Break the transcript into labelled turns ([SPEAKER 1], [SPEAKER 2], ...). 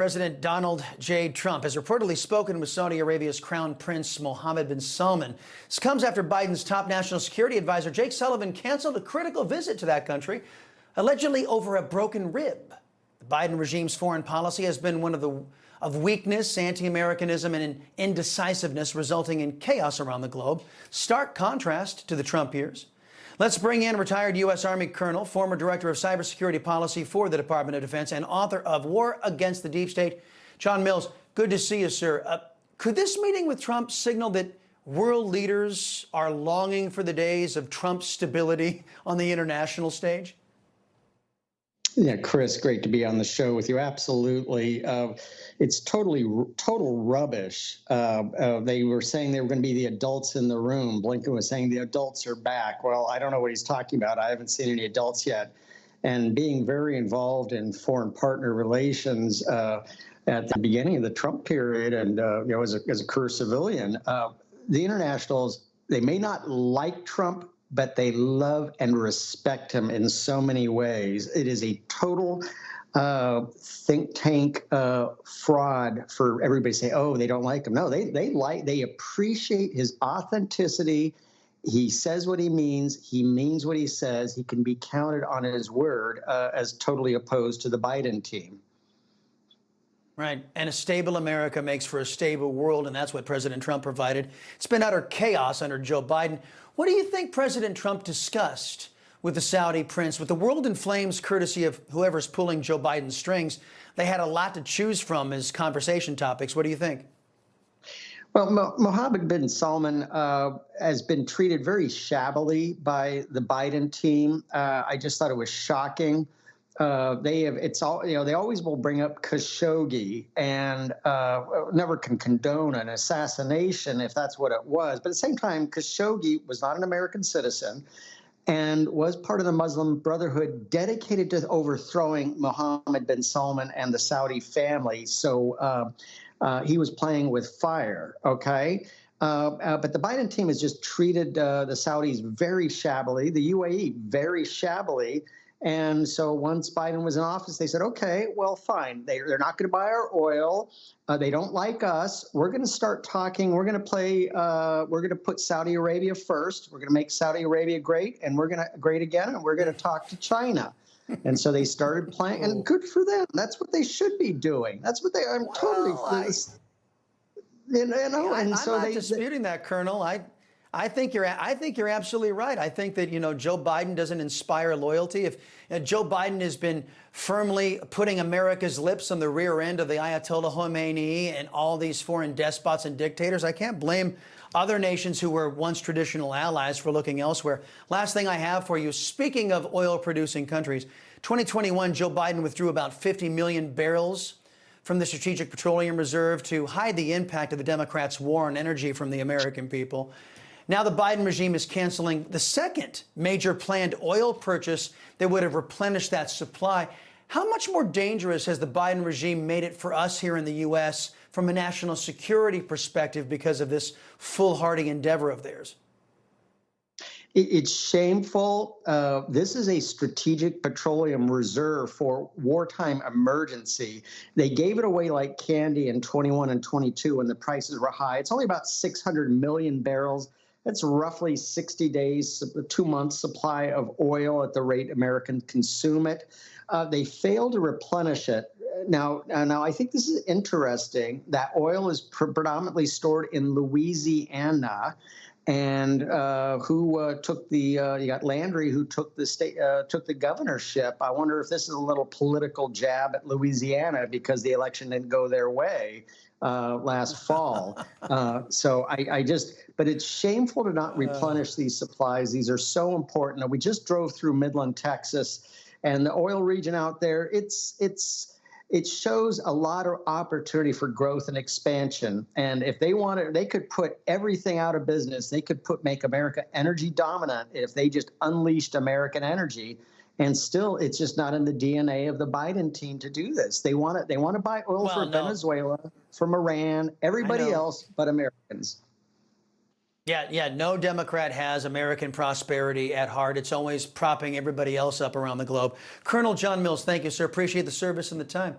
[SPEAKER 1] President Donald J. Trump has reportedly spoken with Saudi Arabia's Crown Prince Mohammed bin Salman. This comes after Biden's top national security advisor, Jake Sullivan, canceled a critical visit to that country, allegedly over a broken rib. The Biden regime's foreign policy has been one of weakness, anti-Americanism, and indecisiveness, resulting in chaos around the globe. Stark contrast to the Trump years. Let's bring in retired U.S. Army Colonel, former Director of Cybersecurity Policy for the Department of Defense, and author of War Against the Deep State, John Mills. Good to see you, sir. Could this meeting with Trump signal that world leaders are longing for the days of Trump's stability on the international stage?
[SPEAKER 2] Yeah, Chris, great to be on the show with you. Absolutely. It's total rubbish. They were saying they were going to be the adults in the room. Blinken was saying the adults are back. Well, I don't know what he's talking about. I haven't seen any adults yet. And being very involved in foreign partner relations at the beginning of the Trump period and, as a career civilian, the internationals, they may not like Trump, but they love and respect him in so many ways. It is a total think tank fraud for everybody to say, oh, they don't like him. No, they appreciate his authenticity. He says what he means what he says. He can be counted on his word as totally opposed to the Biden team.
[SPEAKER 1] Right. And a stable America makes for a stable world, and that's what President Trump provided. It's been utter chaos under Joe Biden. What do you think President Trump discussed with the Saudi prince? With the world in flames, courtesy of whoever's pulling Joe Biden's strings, they had a lot to choose from as conversation topics. What do you think?
[SPEAKER 2] Well, Mohammed bin Salman has been treated very shabbily by the Biden team. I just thought it was shocking. They always will bring up Khashoggi and never can condone an assassination if that's what it was. But at the same time, Khashoggi was not an American citizen and was part of the Muslim Brotherhood dedicated to overthrowing Mohammed bin Salman and the Saudi family. So he was playing with fire, okay? But the Biden team has just treated the Saudis very shabbily, the UAE very shabbily. And so once Biden was in office, they said, okay, well, fine. They're not going to buy our oil. They don't like us. We're going to start talking. We're going to put Saudi Arabia first. We're going to make Saudi Arabia great, and we're going to great again, and we're going to talk to China. And so they started playing, and good for them. That's what they should be doing. That's what I'm totally,
[SPEAKER 1] I'm not disputing that, Colonel. I think you're absolutely right. I think that, Joe Biden doesn't inspire loyalty. If Joe Biden has been firmly putting America's lips on the rear end of the Ayatollah Khomeini and all these foreign despots and dictators, I can't blame other nations who were once traditional allies for looking elsewhere. Last thing I have for you, speaking of oil-producing countries, 2021, Joe Biden withdrew about 50 million barrels from the Strategic Petroleum Reserve to hide the impact of the Democrats' war on energy from the American people. Now the Biden regime is canceling the second major planned oil purchase that would have replenished that supply. How much more dangerous has the Biden regime made it for us here in the U.S. from a national security perspective because of this foolhardy endeavor of theirs?
[SPEAKER 2] It's shameful. This is a strategic petroleum reserve for wartime emergency. They gave it away like candy in 21 and 22 when the prices were high. It's only about 600 million barrels. That's roughly 60 days, 2 months supply of oil at the rate Americans consume it. They failed to replenish it. Now, I think this is interesting. That oil is predominantly stored in Louisiana. And who took the? You got Landry, who took the governorship. I wonder if this is a little political jab at Louisiana because the election didn't go their way last fall. But it's shameful to not replenish these supplies. These are so important. We just drove through Midland, Texas, and the oil region out there. It shows a lot of opportunity for growth and expansion. And if they wanted, they could put everything out of business. They could make America energy dominant if they just unleashed American energy. And still, it's just not in the DNA of the Biden team to do this. They want to buy oil from Venezuela, from Iran, everybody else but Americans.
[SPEAKER 1] Yeah, no Democrat has American prosperity at heart. It's always propping everybody else up around the globe. Colonel John Mills, thank you, sir. Appreciate the service and the time.